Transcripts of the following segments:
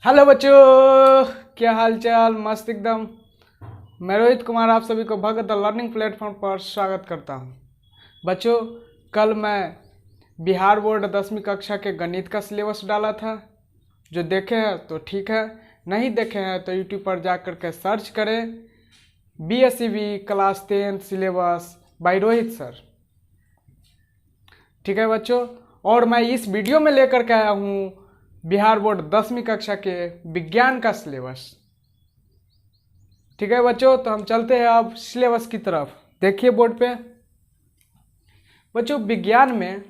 Hello बच्चों, क्या हाल चाल। मस्त एकदम। मैं रोहित कुमार आप सभी को भगत लर्निंग प्लेटफॉर्म पर स्वागत करता हूं। बच्चों, कल मैं बिहार बोर्ड 10वीं कक्षा के गणित का सिलेबस डाला था। जो देखे हैं तो ठीक है, नहीं देखे हैं तो यूट्यूब पर जा कर के सर्च करें BSEB class 10 syllabus by Rohit sir. ठीक है बच्चों, और मैं इस वीडियो में लेकर के आया हूँ बिहार बोर्ड 10वीं कक्षा के विज्ञान का सिलेबस। ठीक है बच्चों, तो हम चलते हैं अब सिलेबस की तरफ। देखिए बोर्ड पे बच्चों, विज्ञान में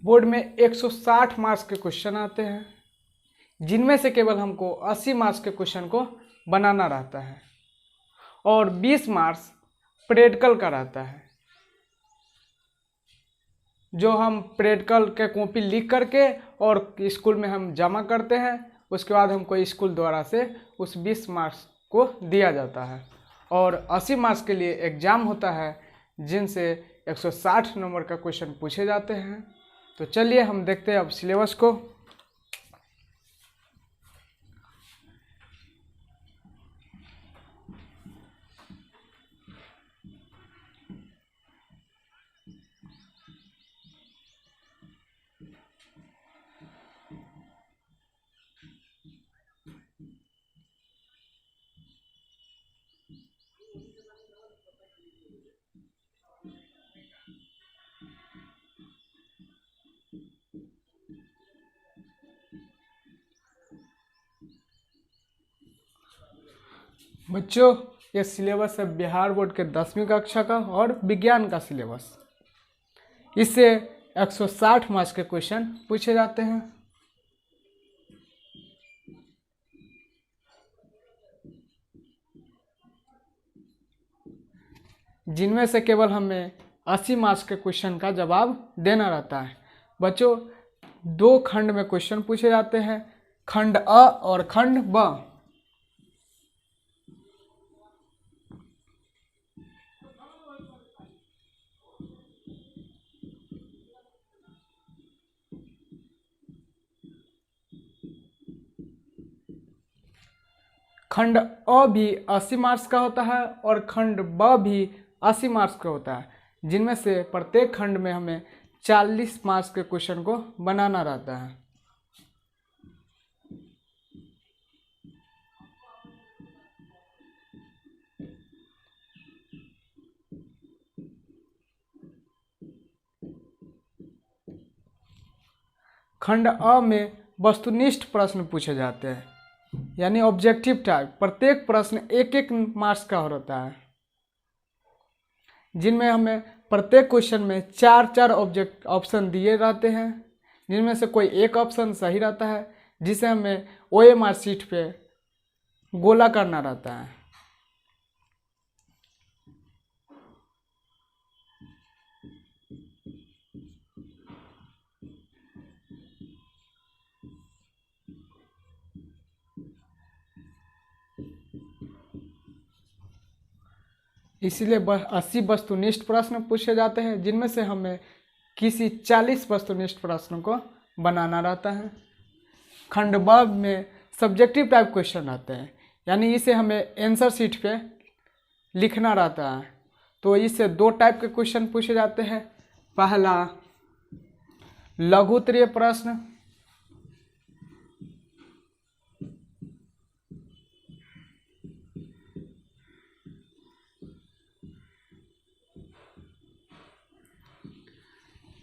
बोर्ड में 160 मार्क्स के क्वेश्चन आते हैं, जिनमें से केवल हमको 80 मार्क्स के क्वेश्चन को बनाना रहता है और 20 मार्क्स प्रैक्टिकल का रहता है, जो हम प्रैक्टिकल के कॉपी लिख करके और स्कूल में हम जमा करते हैं। उसके बाद हमको स्कूल द्वारा से उस 20 मार्क्स को दिया जाता है और 80 मार्क्स के लिए एग्ज़ाम होता है, जिनसे 160 नंबर का क्वेश्चन पूछे जाते हैं। तो चलिए हम देखते हैं अब सिलेबस को। बच्चों, ये सिलेबस है बिहार बोर्ड के 10वीं कक्षा का और विज्ञान का सिलेबस। इससे 160 मार्क्स के क्वेश्चन पूछे जाते हैं। जिनमें से केवल हमें 80 मार्क्स के क्वेश्चन का जवाब देना रहता है। बच्चों, दो खंड में क्वेश्चन पूछे जाते हैं, खंड अ और खंड ब। खंड अ भी 80 मार्क्स का होता है और खंड ब भी 80 मार्क्स का होता है, जिनमें से प्रत्येक खंड में हमें 40 मार्क्स के क्वेश्चन को बनाना रहता है। खंड अ में वस्तुनिष्ठ प्रश्न पूछे जाते हैं, यानी ऑब्जेक्टिव टाइप। प्रत्येक प्रश्न एक एक मार्क्स का होता है, जिनमें हमें प्रत्येक क्वेश्चन में चार चार ऑप्शन दिए रहते हैं, जिनमें से कोई एक ऑप्शन सही रहता है, जिसे हमें OMR शीट पे गोला करना रहता है। इसीलिए 80 वस्तुनिष्ठ प्रश्न पूछे जाते हैं, जिनमें से हमें किसी 40 वस्तुनिष्ठ प्रश्न को बनाना रहता है। खंड ब में सब्जेक्टिव टाइप क्वेश्चन आते हैं, यानी इसे हमें आंसर शीट पे लिखना रहता है। तो इससे दो टाइप के क्वेश्चन पूछे जाते हैं। पहला लघु उत्तरीय प्रश्न,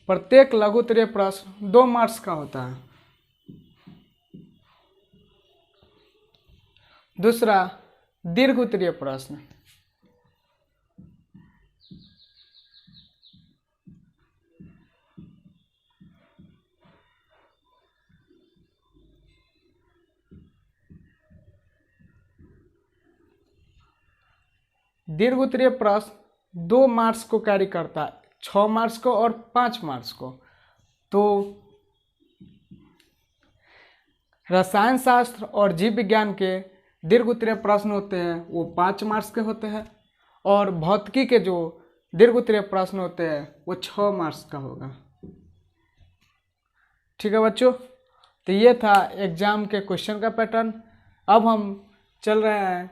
प्रत्येक लघु उत्तरीय प्रश्न 2 मार्क्स का होता है। दूसरा दीर्घ उत्तरीय प्रश्न, दीर्घ उत्तरीय प्रश्न 2 मार्क्स को कैरी करता है, 6 मार्क्स को और 5 मार्क्स को। तो रसायन शास्त्र और जीव विज्ञान के दीर्घ उत्तरीय प्रश्न होते हैं वो 5 मार्क्स के होते हैं, और भौतिकी के जो दीर्घ उत्तरीय प्रश्न होते हैं वो 6 मार्क्स का होगा। ठीक है बच्चों, तो ये था एग्जाम के क्वेश्चन का पैटर्न। अब हम चल रहे हैं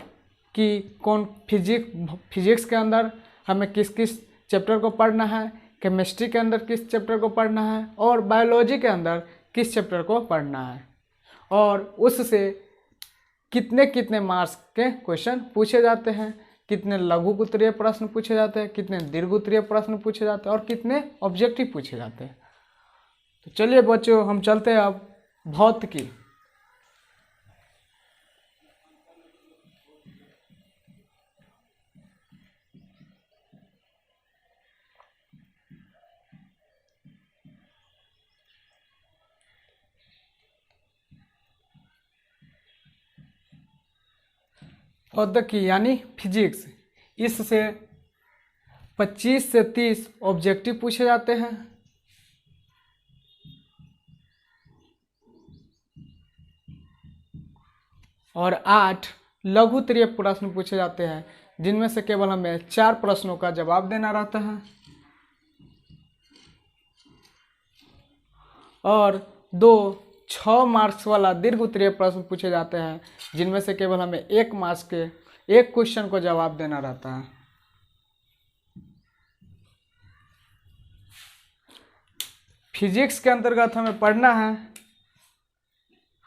कि कौन फिजिक्स के अंदर हमें किस किस चैप्टर को पढ़ना है, केमिस्ट्री के अंदर किस चैप्टर को पढ़ना है और बायोलॉजी के अंदर किस चैप्टर को पढ़ना है, और उससे कितने कितने मार्क्स के क्वेश्चन पूछे जाते हैं, कितने लघु उत्तरीय प्रश्न पूछे जाते हैं, कितने दीर्घ उत्तरीय प्रश्न पूछे जाते हैं और कितने ऑब्जेक्टिव पूछे जाते हैं। तो चलिए बच्चों, हम चलते हैं अब भौतिकी। भौतिकी यानी फिजिक्स, इससे 25 से 30 ऑब्जेक्टिव पूछे जाते हैं और 8 लघु उत्तरीय प्रश्न पूछे जाते हैं, जिनमें से केवल हमें 4 प्रश्नों का जवाब देना रहता है और 2 6 मार्क्स वाला दीर्घ उत्तरीय प्रश्न पूछे जाते हैं, जिनमें से केवल हमें 1 मार्क्स के एक क्वेश्चन को जवाब देना रहता है। फिजिक्स के अंतर्गत हमें पढ़ना है,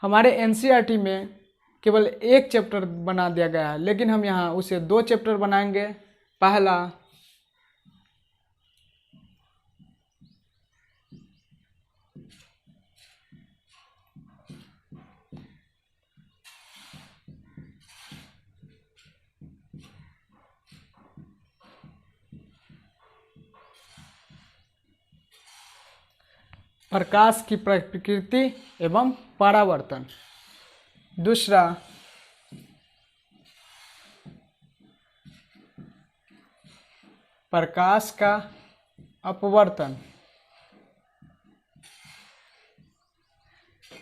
हमारे एनसीईआरटी में केवल एक चैप्टर बना दिया गया है, लेकिन हम यहाँ उसे 2 चैप्टर बनाएंगे। पहला प्रकाश की प्रकृति एवं परावर्तन, दूसरा प्रकाश का अपवर्तन।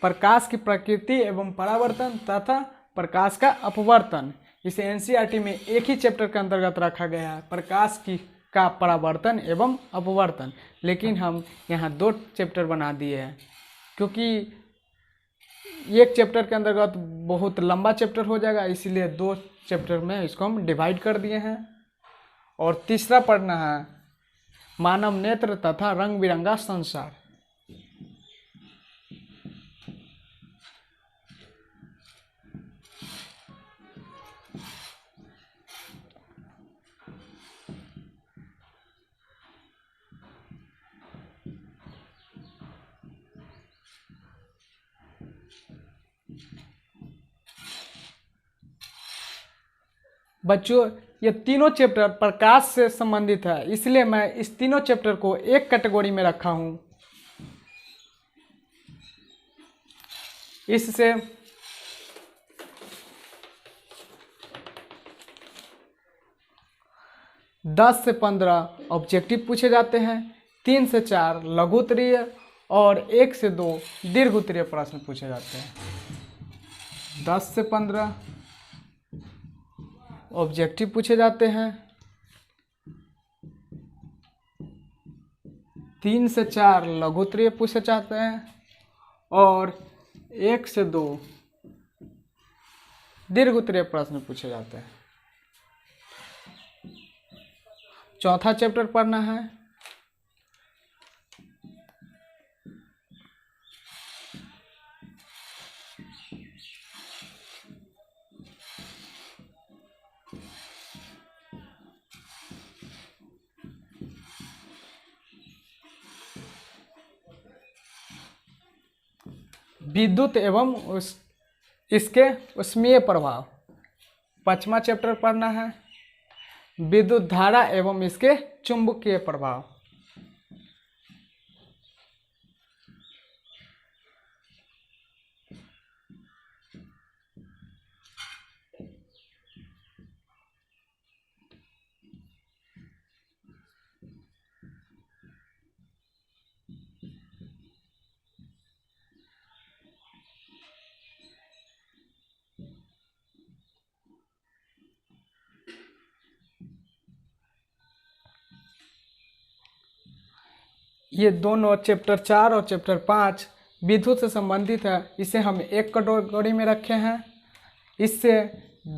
प्रकाश की प्रकृति एवं परावर्तन तथा प्रकाश का अपवर्तन, इसे एनसीईआरटी में एक ही चैप्टर के अंतर्गत रखा गया है, प्रकाश की का परावर्तन एवं अपवर्तन, लेकिन हम यहाँ 2 चैप्टर बना दिए हैं, क्योंकि एक चैप्टर के अंतर्गत बहुत लंबा चैप्टर हो जाएगा, इसीलिए 2 चैप्टर में इसको हम डिवाइड कर दिए हैं। और तीसरा पढ़ना है मानव नेत्र तथा रंग बिरंगा संसार। बच्चों, ये तीनों चैप्टर प्रकाश से संबंधित है, इसलिए मैं इस तीनों चैप्टर को एक कैटेगरी में रखा हूं। इससे 10 से 15 ऑब्जेक्टिव पूछे जाते हैं, 3 से 4 लघु उत्तरीय और 1 से 2 दीर्घ उत्तरीय प्रश्न पूछे जाते हैं। 10 से 15 ऑब्जेक्टिव पूछे जाते हैं, 3 से 4 लघु उत्तरीय पूछे जाते हैं और 1 से 2 दीर्घ उत्तरीय प्रश्न पूछे जाते हैं। चौथा चैप्टर पढ़ना है विद्युत एवं इसके उष्मीय प्रभाव। 5वां चैप्टर पढ़ना है विद्युत धारा एवं इसके चुंबकीय प्रभाव। ये दोनों चैप्टर 4 और चैप्टर 5 विद्युत से संबंधित है, इसे हम एक कैटेगरी में रखे हैं। इससे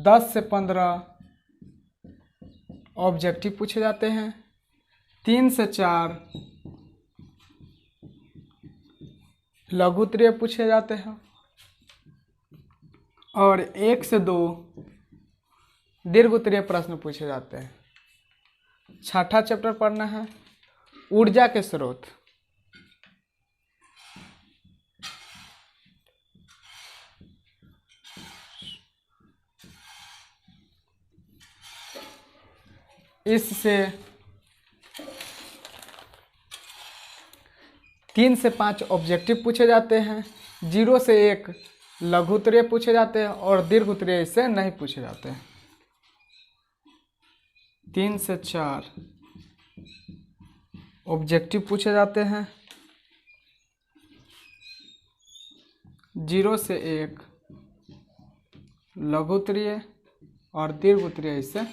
10 से 15 ऑब्जेक्टिव पूछे जाते हैं, 3 से 4 लघु उत्तरीय पूछे जाते हैं और 1 से 2 दीर्घ उत्तरीय प्रश्न पूछे जाते हैं। छठा चैप्टर पढ़ना है ऊर्जा के स्रोत। इससे 3 से 5 ऑब्जेक्टिव पूछे जाते हैं, 0 से 1 लघु उत्तरीय पूछे जाते हैं और दीर्घ उत्तरीय इससे नहीं पूछे जाते हैं। 3 से 4 ऑब्जेक्टिव पूछे जाते हैं, 0 से 1 लघु उत्तरीय और दीर्घ उत्तरीय इससे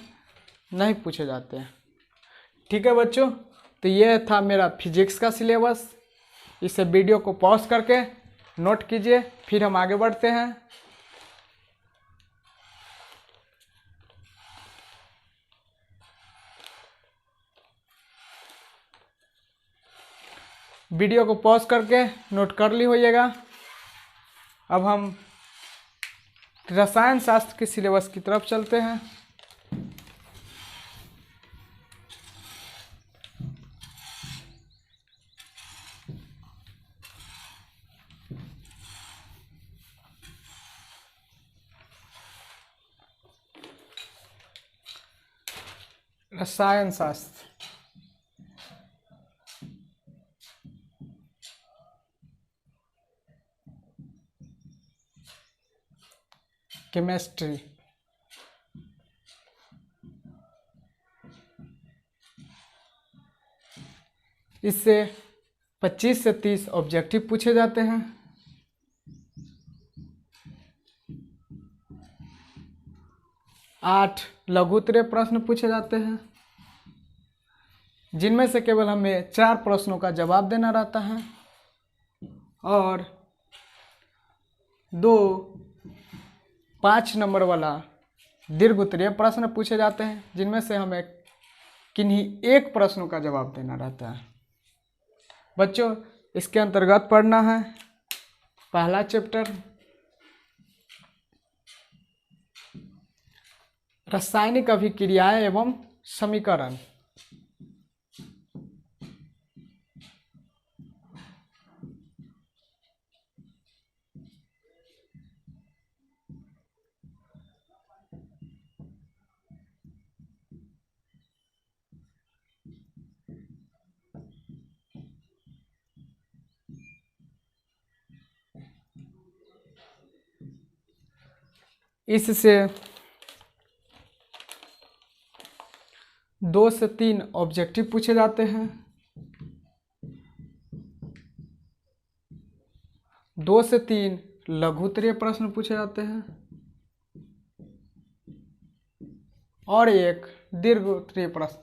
नहीं पूछे जाते हैं। ठीक है बच्चों, तो ये था मेरा फिजिक्स का सिलेबस। इसे वीडियो को पॉज करके नोट कीजिए, फिर हम आगे बढ़ते हैं। वीडियो को पॉज करके नोट कर ली होइएगा। अब हम रसायन शास्त्र के सिलेबस की तरफ चलते हैं। रसायन शास्त्र, केमिस्ट्री, इससे 25 से 30 ऑब्जेक्टिव पूछे जाते हैं। आठ लघु उत्तरीय प्रश्न पूछे जाते हैं, जिनमें से केवल हमें 4 प्रश्नों का जवाब देना रहता है और 2 5 नंबर वाला दीर्घ उत्तरीय प्रश्न पूछे जाते हैं, जिनमें से हमें किन्हीं एक प्रश्नों का जवाब देना रहता है। बच्चों, इसके अंतर्गत पढ़ना है पहला चैप्टर रासायनिक अभिक्रियाएं एवं समीकरण। इससे 2 से 3 ऑब्जेक्टिव पूछे जाते हैं, 2 से 3 लघु उत्तरीय प्रश्न पूछे जाते हैं और एक दीर्घ उत्तरीय प्रश्न।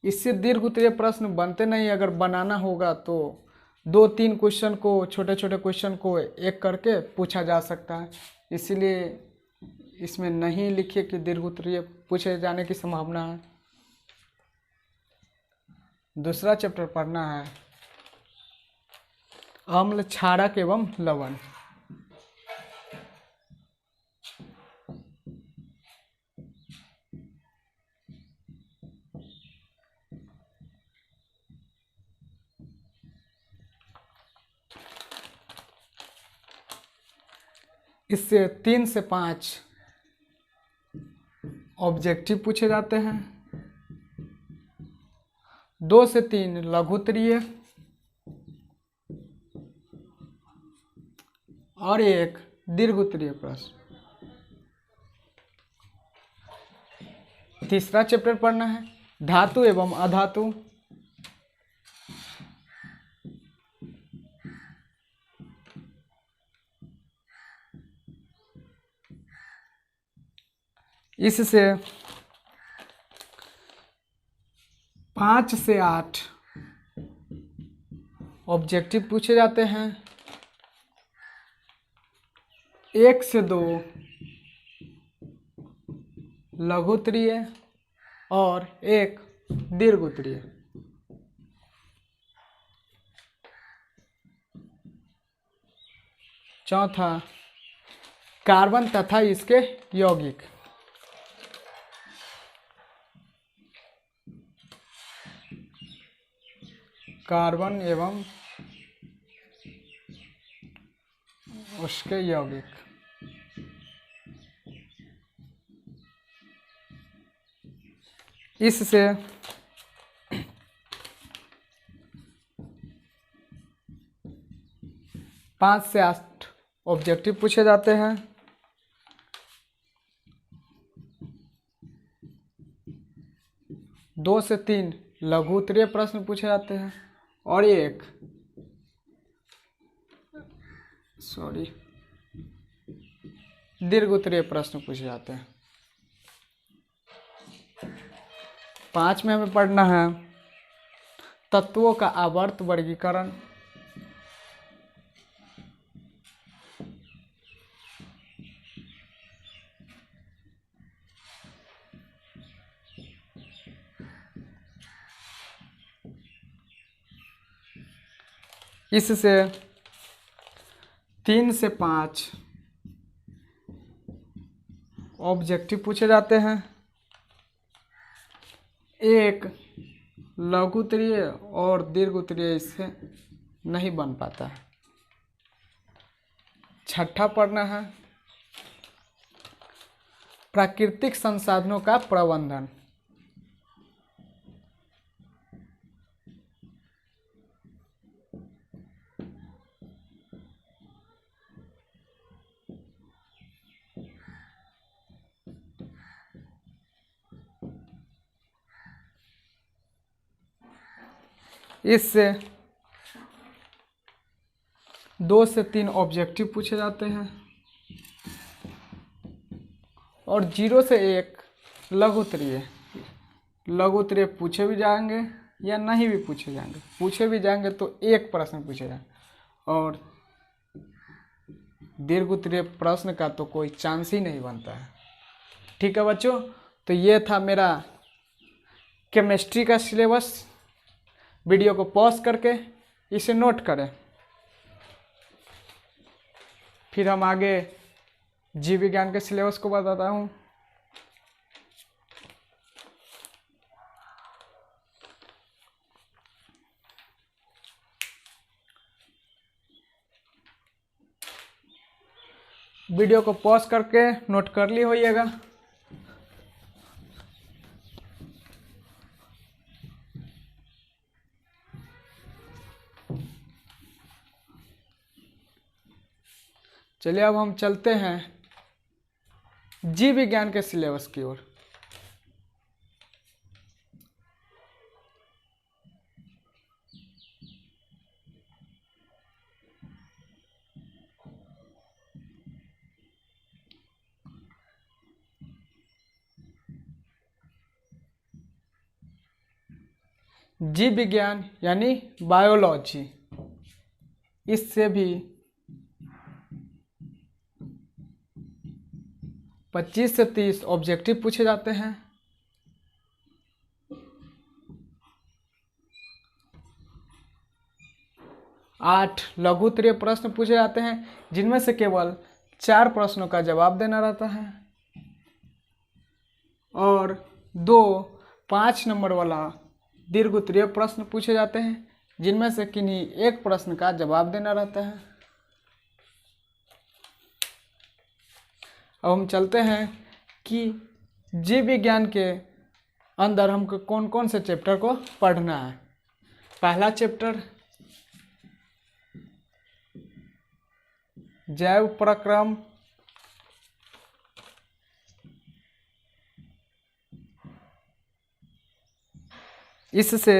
इससे दीर्घ उत्तरीय प्रश्न बनते नहीं, अगर बनाना होगा तो 2-3 क्वेश्चन को, छोटे छोटे क्वेश्चन को एक करके पूछा जा सकता है। इसीलिए इसमें नहीं लिखिए कि दीर्घ उत्तरीय पूछे जाने की संभावना है। दूसरा चैप्टर पढ़ना है अम्ल, क्षारक एवं लवण। इससे 3 से 5 ऑब्जेक्टिव पूछे जाते हैं, 2 से 3 लघु उत्तरीय और एक दीर्घ उत्तरीय प्रश्न। तीसरा चैप्टर पढ़ना है धातु एवं अधातु। इससे 5 से 8 ऑब्जेक्टिव पूछे जाते हैं 1 से 2 लघु उत्तरीय और 1 दीर्घ उत्तरीय। चौथा, कार्बन तथा इसके यौगिक। कार्बन एवं उसके यौगिक। इससे 5 से 8 ऑब्जेक्टिव पूछे जाते हैं। दो से 3 लघु उत्तरीय प्रश्न पूछे जाते हैं और एक दीर्घ उत्तरीय प्रश्न पूछे जाते हैं। 5 में हमें पढ़ना है तत्वों का आवर्त वर्गीकरण, इससे 3 से 5 ऑब्जेक्टिव पूछे जाते हैं। एक लघु उत्तरीय और दीर्घ उत्तरीय इससे नहीं बन पाता है। छठा पढ़ना है प्राकृतिक संसाधनों का प्रबंधन। इससे 2 से 3 ऑब्जेक्टिव पूछे जाते हैं और 0 से 1 लघु उत्तरीय। लघु उत्तरीय पूछे भी जाएंगे या नहीं भी पूछे जाएंगे। पूछे भी जाएंगे तो एक प्रश्न पूछे जाएंगे और दीर्घ उत्तरीय प्रश्न का तो कोई चांस ही नहीं बनता है। ठीक है बच्चों, तो ये था मेरा केमिस्ट्री का सिलेबस। वीडियो को पॉज करके इसे नोट करें, फिर हम आगे जीव विज्ञान के सिलेबस को बताता हूँ। वीडियो को पॉज करके नोट कर ली होइएगा। चलिए अब हम चलते हैं जीव विज्ञान के सिलेबस की ओर। जीव विज्ञान यानी बायोलॉजी, इससे भी 25 से 30 ऑब्जेक्टिव पूछे जाते हैं। आठ लघु उत्तरीय प्रश्न पूछे जाते हैं जिनमें से केवल 4 प्रश्नों का जवाब देना रहता है और 2 5 नंबर वाला दीर्घ उत्तरीय प्रश्न पूछे जाते हैं जिनमें से किन्हीं एक प्रश्न का जवाब देना रहता है। अब हम चलते हैं कि जीव विज्ञान के अंदर हमको कौन कौन से चैप्टर को पढ़ना है। पहला चैप्टर जैव प्रक्रम, इससे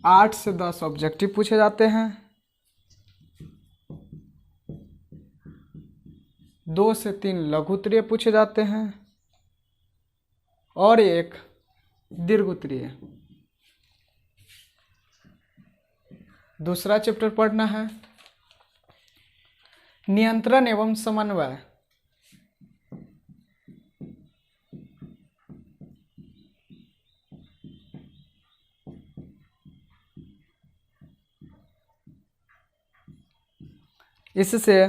8 से 10 ऑब्जेक्टिव पूछे जाते हैं। 2 से 3 लघु उत्तरीय पूछे जाते हैं और एक दीर्घ उत्तरीय। दूसरा चैप्टर पढ़ना है नियंत्रण एवं समन्वय। इससे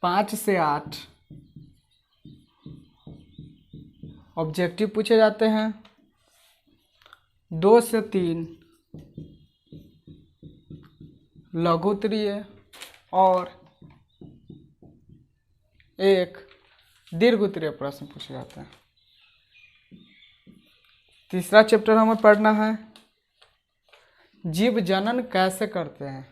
5 से 8 ऑब्जेक्टिव पूछे जाते हैं, 2 से 3 लघु उत्तरीय और 1 दीर्घ उत्तरीय प्रश्न पूछे जाते हैं। तीसरा चैप्टर हमें पढ़ना है जीव जनन कैसे करते हैं।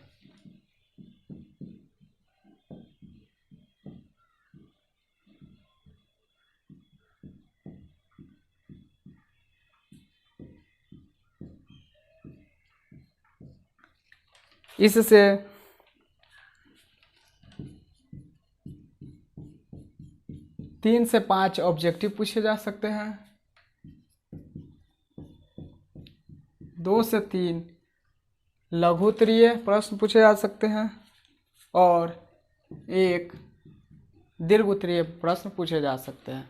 इससे 3 से 5 ऑब्जेक्टिव पूछे जा सकते हैं, 2 से 3 लघु उत्तरीय प्रश्न पूछे जा सकते हैं और 1 दीर्घ उत्तरीय प्रश्न पूछे जा सकते हैं।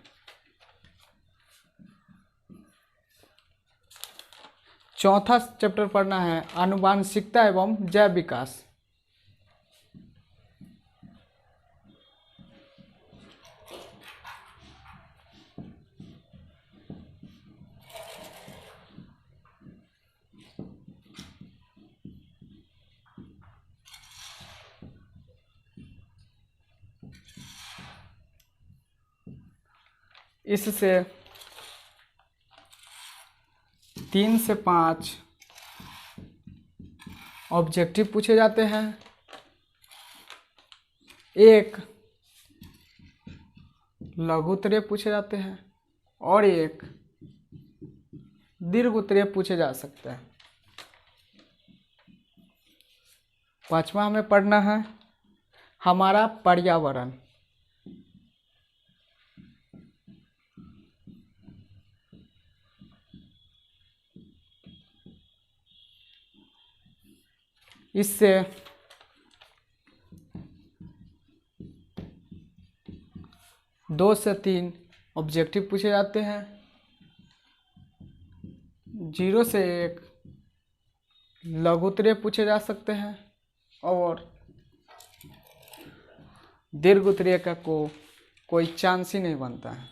चौथा चैप्टर पढ़ना है आनुवांशिकता एवं जैव विकास। इससे 3 से 5 ऑब्जेक्टिव पूछे जाते हैं, 1 लघु उत्तरीय पूछे जाते हैं और 1 दीर्घ उत्तरीय पूछे जा सकते हैं। पांचवा हमें पढ़ना है हमारा पर्यावरण। इससे 2 से 3 ऑब्जेक्टिव पूछे जाते हैं, 0 से 1 लघु उत्तरीय पूछे जा सकते हैं और दीर्घ उत्तरीय का कोई चांस ही नहीं बनता है।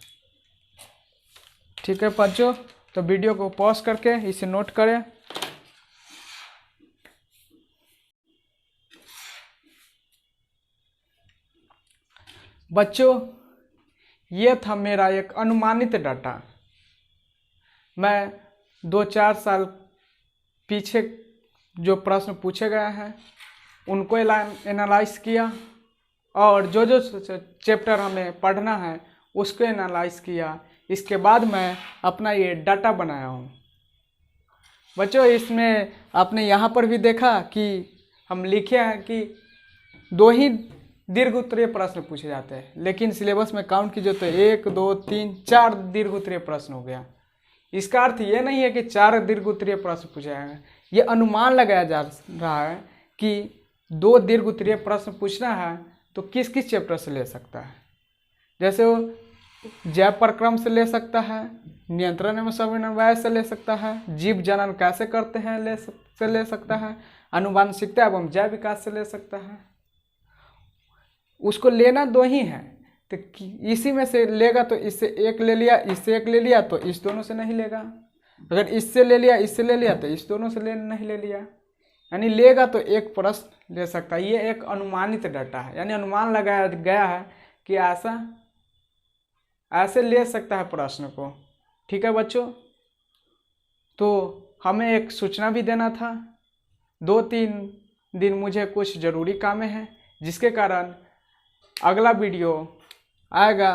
ठीक है बच्चों, तो वीडियो को पॉज करके इसे नोट करें। बच्चों, ये था मेरा एक अनुमानित डाटा। मैं 2-4 साल पीछे जो प्रश्न पूछे गए हैं उनको एनालाइज किया और जो जो चैप्टर हमें पढ़ना है उसको एनालाइज किया। इसके बाद मैं अपना ये डाटा बनाया हूँ। बच्चों, इसमें आपने यहाँ पर भी देखा कि हम लिखे हैं कि 2 ही दीर्घ उत्तरीय प्रश्न पूछे जाते हैं, लेकिन सिलेबस में काउंट कीजिए तो 1 2 3 4 दीर्घ उत्तरीय प्रश्न हो गया। इसका अर्थ ये नहीं है कि 4 दीर्घ उत्तरीय प्रश्न पूछे जाएंगे, ये अनुमान लगाया जा रहा है कि 2 दीर्घ उत्तरीय प्रश्न पूछना है तो किस किस चैप्टर से ले सकता है। जैसे वो जैव प्रक्रम से ले सकता है, नियंत्रण एवं समन्वय से ले सकता है, जीव जनन कैसे करते हैं ले सकता है, आनुवांशिकता एवं जैव विकास से ले सकता है। उसको लेना 2 ही है, तो इसी में से लेगा तो इससे 1 ले लिया, इससे 1 ले लिया तो इस दोनों से नहीं लेगा। अगर इससे ले लिया इससे ले लिया तो इस दोनों से नहीं ले लिया, यानी लेगा तो 1 प्रश्न ले सकता है। ये एक अनुमानित डाटा है, यानी अनुमान लगाया गया है कि ऐसे ले सकता है प्रश्न को। ठीक है बच्चों, तो हमें एक सूचना भी देना था। 2-3 दिन मुझे कुछ ज़रूरी काम है, जिसके कारण अगला वीडियो आएगा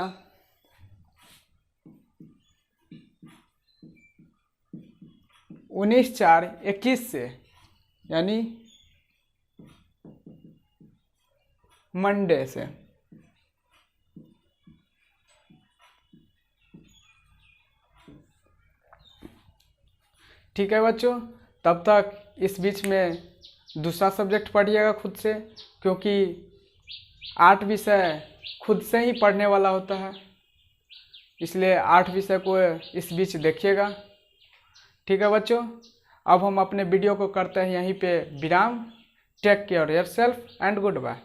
19/4/21 से, यानी मंडे से। ठीक है बच्चों, तब तक इस बीच में दूसरा सब्जेक्ट पढ़िएगा खुद से, क्योंकि 8 विषय खुद से ही पढ़ने वाला होता है, इसलिए 8 विषय को इस बीच देखिएगा। ठीक है बच्चों, अब हम अपने वीडियो को करते हैं यहीं पे विराम। Take care yourself and good bye.